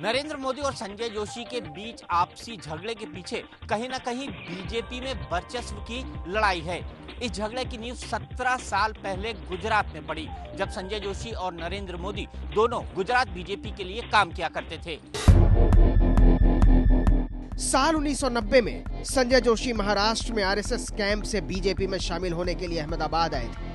नरेंद्र मोदी और संजय जोशी के बीच आपसी झगड़े के पीछे कहीं ना कहीं बीजेपी में वर्चस्व की लड़ाई है। इस झगड़े की नींव 17 साल पहले गुजरात में पड़ी, जब संजय जोशी और नरेंद्र मोदी दोनों गुजरात बीजेपी के लिए काम किया करते थे। साल 1990 में संजय जोशी महाराष्ट्र में आरएसएस कैंप से बीजेपी में शामिल होने के लिए अहमदाबाद आए थे।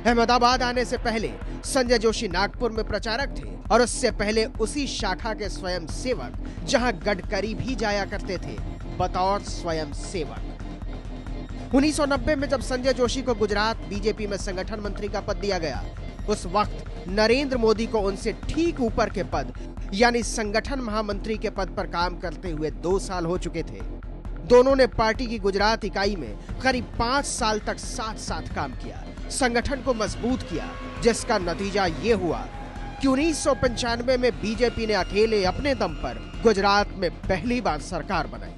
अहमदाबाद आने से पहले संजय जोशी नागपुर में प्रचारक थे और उससे पहले उसी शाखा के स्वयं सेवक, जहां गडकरी भी जाया करते थे बतौर स्वयं सेवक। 1990 में जब संजय जोशी को गुजरात बीजेपी में संगठन मंत्री का पद दिया गया, उस वक्त नरेंद्र मोदी को उनसे ठीक ऊपर के पद यानी संगठन महामंत्री के पद पर काम करते हुए 2 साल हो चुके थे। दोनों ने पार्टी की गुजरात इकाई में करीब 5 साल तक साथ साथ काम किया, संगठन को मजबूत किया, जिसका नतीजा ये हुआ कि 1995 में बीजेपी ने अकेले अपने दम पर गुजरात में पहली बार सरकार बनाई।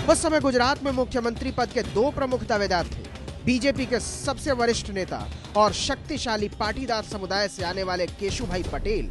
उस समय गुजरात में मुख्यमंत्री पद के 2 प्रमुख दावेदार थे, बीजेपी के सबसे वरिष्ठ नेता और शक्तिशाली पाटीदार समुदाय से आने वाले केशुभाई पटेल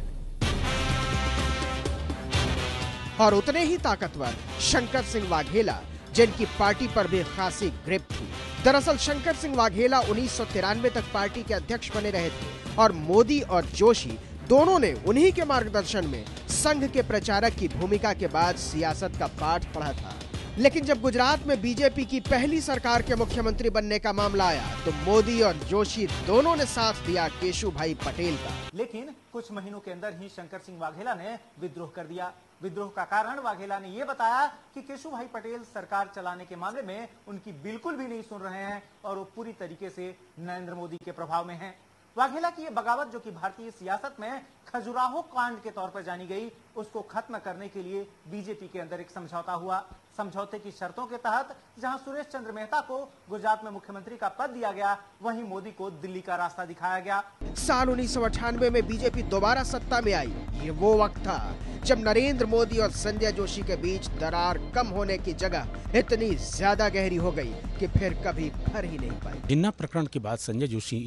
और उतने ही ताकतवर शंकर सिंह वाघेला, जिनकी पार्टी पर भी खासी ग्रिप थी। दरअसल शंकर सिंह वाघेला 1993 तक पार्टी के अध्यक्ष बने रहे थे और मोदी और जोशी दोनों ने उन्हीं के मार्गदर्शन में संघ के प्रचारक की भूमिका के बाद सियासत का पाठ पढ़ा था। लेकिन जब गुजरात में बीजेपी की पहली सरकार के मुख्यमंत्री बनने का मामला आया, तो मोदी और जोशी दोनों ने साथ दिया केशुभाई पटेल का। लेकिन कुछ महीनों के अंदर ही शंकर सिंह वाघेला ने विद्रोह कर दिया। विद्रोह का कारण वाघेला ने यह बताया कि केशुभाई पटेल सरकार चलाने के मामले में उनकी बिल्कुल भी नहीं सुन रहे हैं और वो पूरी तरीके से नरेंद्र मोदी के प्रभाव में हैं। वाघेला की यह बगावत, जो कि भारतीय सियासत में खजुराहो कांड के तौर पर जानी गई, उसको खत्म करने के लिए बीजेपी के अंदर एक समझौता हुआ। समझौते की शर्तों के तहत जहां सुरेश चंद्र मेहता को गुजरात में मुख्यमंत्री का पद दिया गया, वहीं मोदी को दिल्ली का रास्ता दिखाया गया। साल 1998 में बीजेपी दोबारा सत्ता में आई। ये वो वक्त था जब नरेंद्र मोदी और संजय जोशी के बीच दरार कम होने की जगह इतनी ज्यादा गहरी हो गई कि फिर कभी भर ही नहीं पाई। जिन्ना प्रकरण के बाद संजय जोशी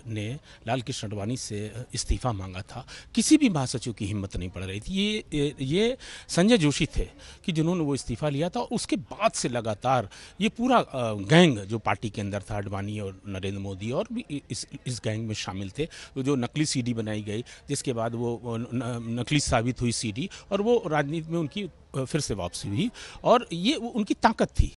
ने लाल कृष्ण आडवाणी से इस्तीफा मांगा था। किसी भी महासचिव की हिम्मत नहीं पड़ रही थी। ये संजय जोशी थे कि जिन्होंने वो इस्तीफा लिया था। उसके बाद से लगातार ये पूरा गैंग जो पार्टी के अंदर था, आडवाणी और नरेंद्र मोदी और भी इस गैंग में शामिल थे। जो नकली सीडी बनाई गई, जिसके बाद वो नकली साबित हुई सीडी और वो राजनीति में उनकी फिर से वापसी हुई और ये उनकी ताकत थी